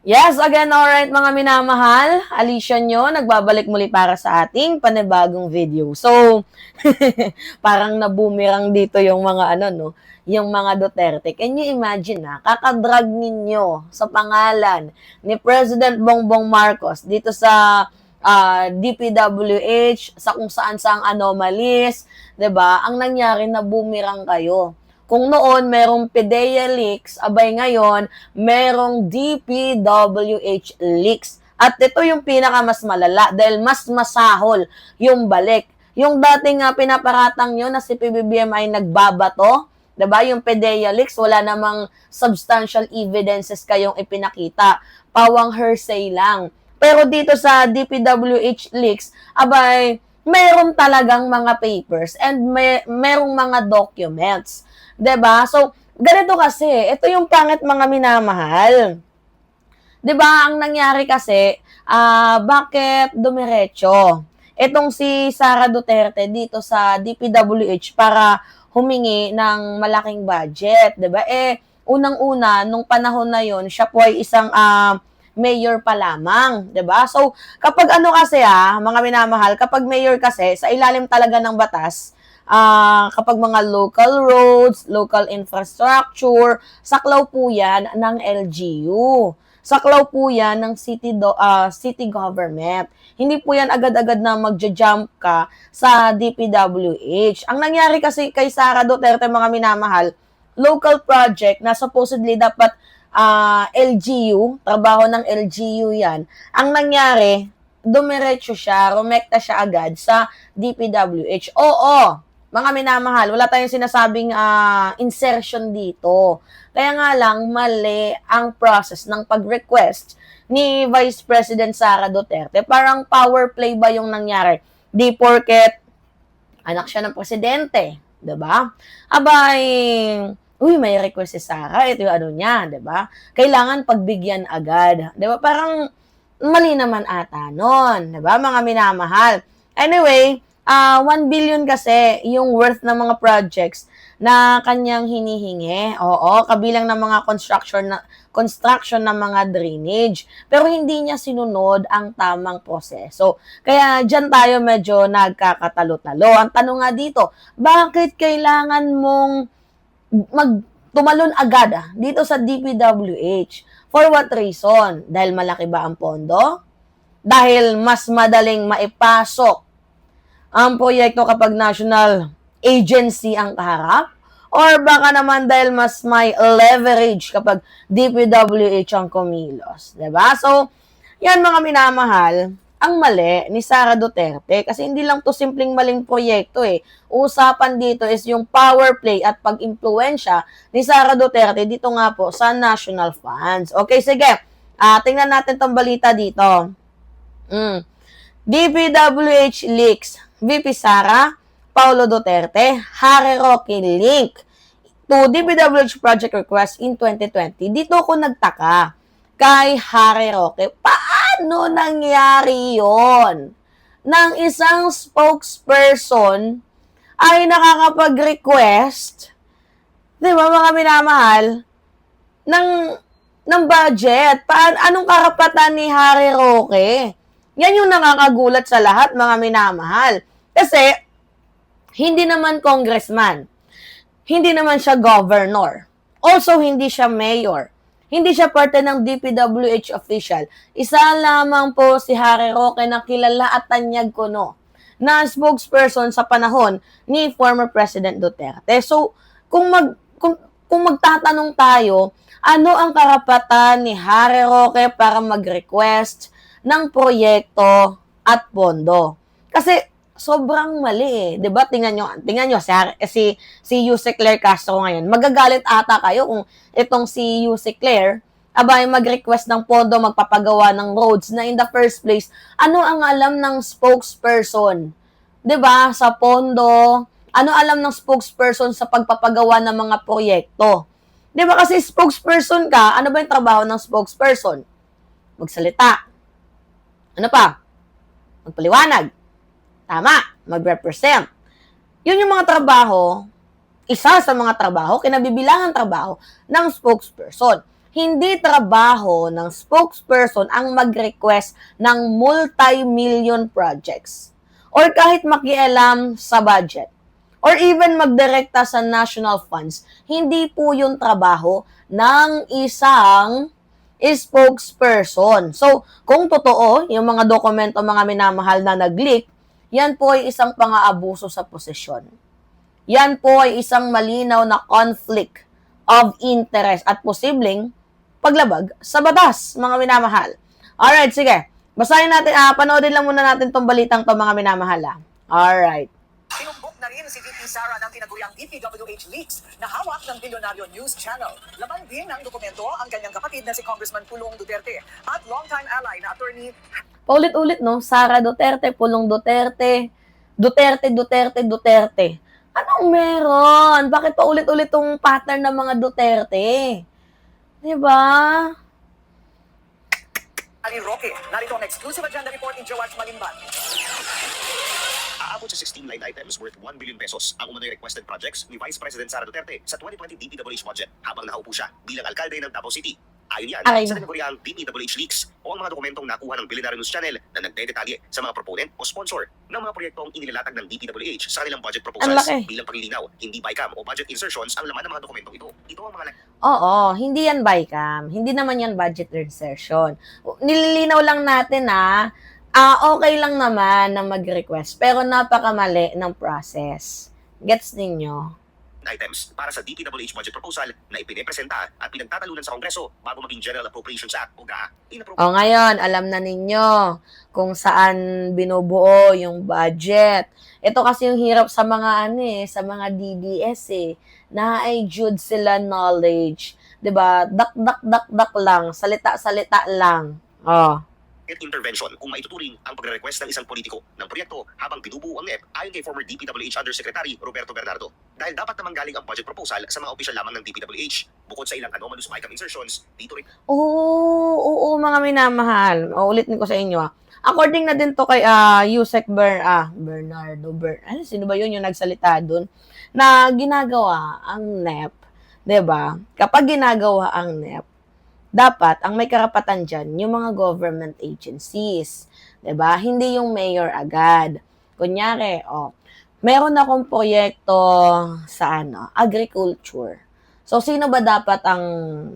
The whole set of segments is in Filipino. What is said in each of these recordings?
Yes, again, alright mga minamahal. Alicia nyo, nagbabalik muli para sa ating panibagong video. So, parang nabumirang dito yung mga yung mga Duterte. Can you imagine kakadrag ninyo sa pangalan ni President Bongbong Marcos dito sa DPWH, sa kung saan saang anomalies, 'di ba? Ang nangyari na bumirang kayo. Kung noon merong PDEA leaks, abay ngayon merong DPWH leaks. At ito yung pinaka mas malala dahil mas masahol yung balik. Yung dating pinaparatang nyo na si PBBM ay nagbabato, 'di ba? Yung PDEA leaks, wala namang substantial evidences kayong ipinakita. Pawang hearsay lang. Pero dito sa DPWH leaks, abay, meron talagang mga papers and merong mga documents. 'Di ba? So, ganito kasi, ito yung pangit mga minamahal. 'Di ba? Ang nangyari kasi, bakit dumiretso? Itong si Sara Duterte dito sa DPWH para humingi ng malaking budget, 'di ba? Unang-una nung panahon na 'yon, siya po ay isang mayor pa lamang, 'di ba? So, kapag kasi mga minamahal, kapag mayor kasi sa ilalim talaga ng batas, kapag mga local roads, local infrastructure, saklaw po yan ng LGU. Saklaw po yan ng city government. Hindi po yan agad-agad na magja-jump ka sa DPWH. Ang nangyari kasi kay Sara Duterte, mga minamahal, local project na supposedly dapat LGU, trabaho ng LGU yan. Ang nangyari, dumiretso siya, rumekta siya agad sa DPWH. Oo, mga minamahal, wala tayong sinasabing insertion dito. Kaya nga lang, mali ang process ng pag-request ni Vice President Sara Duterte. Parang power play ba yung nangyari? Di porket anak siya ng presidente, 'di ba? Abay, may request si Sara, ito yung niya, 'di ba? Kailangan pagbigyan agad, 'di ba? Parang mali naman ata noon, 'di ba? Mga minamahal. Anyway, 1 billion kasi yung worth ng mga projects na kanyang hinihingi. Oo, kabilang ng mga construction ng mga drainage. Pero hindi niya sinunod ang tamang proseso. Kaya dyan tayo medyo nagkakatalo-talo. Ang tanong nga dito, bakit kailangan mong tumalon agad dito sa DPWH? For what reason? Dahil malaki ba ang pondo? Dahil mas madaling maipasok ang proyekto kapag national agency ang kaharap? Or baka naman dahil mas may leverage kapag DPWH ang kumilos, 'di ba? So, yan mga minamahal, ang mali ni Sara Duterte kasi hindi lang to simpleng maling proyekto Usapan dito is yung power play at pag-impluwensya ni Sara Duterte dito nga po sa national funds. Okay, sige. Tingnan natin tong balita dito. DPWH leaks. VP Sara, Paulo Duterte, Harry Roque link to DPWH project request in 2020. Dito ako nagtaka kay Harry Roque. Paano nangyari yon? Nang isang spokesperson ay nakakapag-request, di ba mga minamahal, ng budget. Anong karapatan ni Harry Roque? Yan yung nakakagulat sa lahat, mga minamahal. Kasi, hindi naman congressman. Hindi naman siya governor. Also, hindi siya mayor. Hindi siya parte ng DPWH official. Isa lamang po si Harry Roque na kilala at tanyag ko na spokesperson sa panahon ni former President Duterte. So, kung magtatanong tayo, ano ang karapatan ni Harry Roque para mag-request ng proyekto at pondo? Kasi sobrang mali 'di ba? Tingnan nyo si Yusek Claire Castro ngayon. Magagalit ata kayo kung itong si Yusek Claire abay mag-request ng pondo, magpapagawa ng roads na in the first place, ano ang alam ng spokesperson? 'Di ba? Sa pondo, ano alam ng spokesperson sa pagpapagawa ng mga proyekto? 'Di ba kasi spokesperson ka, ano ba 'yung trabaho ng spokesperson? Magsalita. Ano pa? Magpaliwanag. Tama, mag-represent. Yun yung mga trabaho, isa sa mga trabaho, kinabibilangan trabaho ng spokesperson. Hindi trabaho ng spokesperson ang mag-request ng multi-million projects or kahit makialam sa budget or even magdirekta sa national funds. Hindi po yung trabaho ng isang spokesperson. So, kung totoo, yung mga dokumento mga minamahal na nag-leak, yan po ay isang pang-aabuso sa posisyon. Yan po ay isang malinaw na conflict of interest at posibleng paglabag sa batas, mga minamahal. Alright, sige. Basahin natin, panoodin lang muna natin tong balitang to, mga minamahal. Alright. Sinumbok na rin si VP Sara ng tinaguriang DPWH leaks na hawak ng Bilyonaryo News Channel. Laman din ng dokumento ang kanyang kapatid na si Congressman Pulong Duterte at longtime ally na attorney. Paulit-ulit, no? Sara Duterte, Pulong Duterte, Duterte. Anong meron? Bakit pa ulit-ulit tong pattern ng mga Duterte? Diba? Ali Roque, narito ang exclusive agenda report ni Joash Malimban. Aabot sa 16 line items worth 1 billion pesos ang umano'y requested projects ni Vice President Sara Duterte sa 2020 DPWH budget habang nakaupo siya bilang alkalde ng Davao City. Ayon yan sa tinaguriang DPWH leaks o ang mga dokumentong nakuha ng Bilyonaryo News Channel na nagdedetalye sa mga proponent o sponsor ng mga proyektong inilatag ng DPWH sa kanilang budget proposals. Bilang paglilinaw, hindi bycam o budget insertions ang laman ng mga dokumentong ito. Ito ang mga Oo, hindi yan bycam. Hindi naman yan budget insertion. Nililinaw lang natin okay lang naman na mag-request pero napakamali ng process. Gets ninyo? items para sa DPWH budget proposal na ipinipresenta at pinagtatalunan sa Kongreso bago maging General Appropriations Act o GAA. Ngayon, alam na ninyo kung saan binubuo yung budget. Ito kasi yung hirap sa mga sa mga DDS na ay Jude sila knowledge. 'Di ba? Dak lang, salita-salita lang. Intervention kung maituturing ang pagre-request ng isang politiko ng proyekto habang binubuo ang NEP ayon kay former DPWH Undersecretary Roberto Bernardo. Dahil dapat namang galing ang budget proposal sa mga opisyal lamang ng DPWH. Bukod sa ilang anomalous bycam insertions, dito rin... Oo, mga minamahal. Ulitin ko sa inyo. According na din to kay Yusek Bernardo. Sino ba yun yung nagsalita dun? Na ginagawa ang NEP, 'di ba? Kapag ginagawa ang NEP, dapat, ang may karapatan dyan, yung mga government agencies. 'Di ba? Hindi yung mayor agad. Kunyari, meron akong proyekto sa agriculture. So, sino ba dapat ang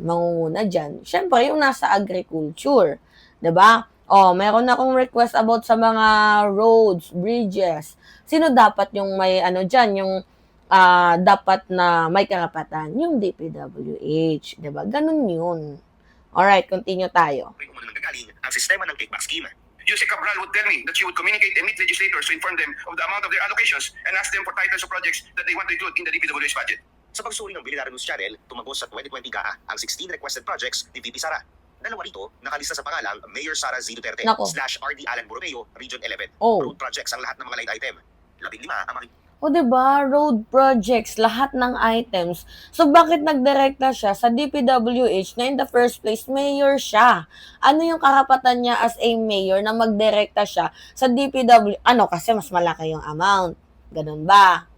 mangunguna dyan? Siyempre, yung nasa agriculture. 'Di ba? Meron akong request about sa mga roads, bridges. Sino dapat yung may dyan, yung dapat na may karapatan? Yung DPWH. 'Di ba? Ganun yun. Alright, continue tayo. Ang sistema ng kickback scheme. Yusek Cabral would tell me that she would communicate and meet legislators to inform them of the amount of their allocations and ask them for titles of projects that they want to include in the DPWH budget. Sa pagsuri ng Bilyonaryo News Channel, tumagos sa 2020 GAA ang 16 requested projects ni VP Sara. Dalawa rito, nakalista sa pangalang Mayor Sara Z. Duterte /RD Alan Borromeo, Region 11. Road projects ang lahat ng mga line item. 15 ang diba? Road projects, lahat ng items. So, bakit nagdirekta siya sa DPWH na in the first place, mayor siya? Ano yung karapatan niya as a mayor na magdirekta siya sa DPWH? Kasi mas malaki yung amount. Ganun ba?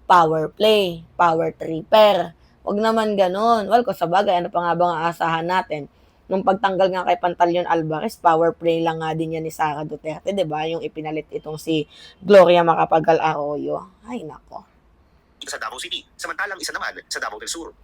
Power play, power tripper. Huwag naman ganun. Well, kung sa bagay, ano pa nga ba ang aasahan natin? Nung pagtanggal nga kay Pantaleon Alvarez, power play lang nga din yan ni Sara Duterte, 'di ba? Yung ipinalit itong si Gloria Macapagal Arroyo. Ay, nako. Sa Davao City, samantalang isa naman sa Davao del Sur.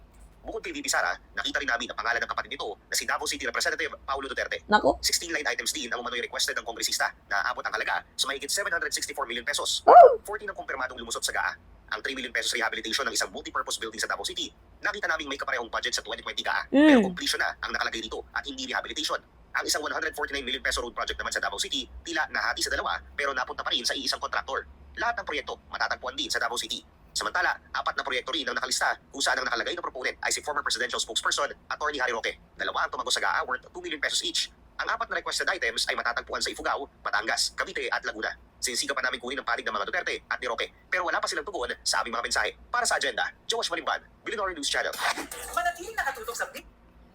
Bukod kay VP Sara, nakita rin namin ang pangalan ng kapatid nito na si Davao City Representative Paulo Duterte. Nako. 16 line items din ang umano'y requested ng kongresista na aabot ang halaga sa mahigit 764 million pesos. 14 ang kumpirmadong lumusot sa GAA. Ang 3 million pesos rehabilitation ng isang multi-purpose building sa Davao City. Nakita naming may kaparehong budget sa 2020 GAA, pero completion na ang nakalagay dito at hindi rehabilitation. Ang isang 149 million peso road project naman sa Davao City, tila nahati sa dalawa pero napunta pa rin sa iisang kontraktor. Lahat ng proyekto matatagpuan din sa Davao City. Samantala, 4 na proyekto rin ang nakalista kung saan ang nakalagay na proponent ay si former presidential spokesperson, Attorney Harry Roque. 2 ang tumagos sa GAA worth 2 million pesos each. Ang 4 na requested items ay matatagpuan sa Ifugao, Batangas, Cavite at Laguna. Sinisiga pa namin kunin ang panig ng mga Duterte at ni Roque, pero wala pa silang tugon sa aming mga mensahe. Para sa agenda, Joash Malimban, Bilyonaryo News Channel. Manatiling nakatutok sa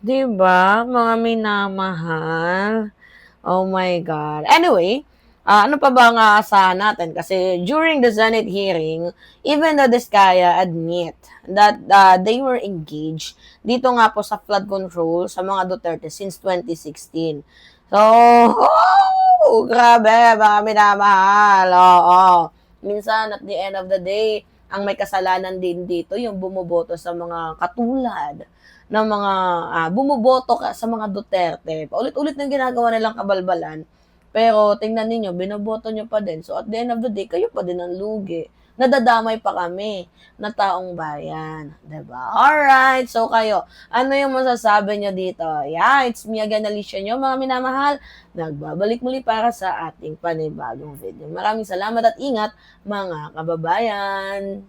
Diba, mga minamahal? Oh my God. Anyway, Ano pa ba ang aasahan natin? Kasi during the Senate hearing, even the Diskaya admit that they were engaged dito nga po sa flood control sa mga Duterte since 2016. So, grabe, mga minamahal. Oo. Minsan, at the end of the day, ang may kasalanan din dito yung bumuboto sa mga katulad ng mga bumuboto sa mga Duterte. Paulit-ulit na ginagawa nilang kabalbalan. Pero tingnan ninyo, binoboto nyo pa din. So at the end of the day, kayo pa din ang lugi. Nadadamay pa kami na taong bayan. Diba? Alright, so kayo, ano yung masasabi nyo dito? Yeah, it's me again, Alicia nyo, mga minamahal. Nagbabalik muli para sa ating panibagong video. Maraming salamat at ingat, mga kababayan.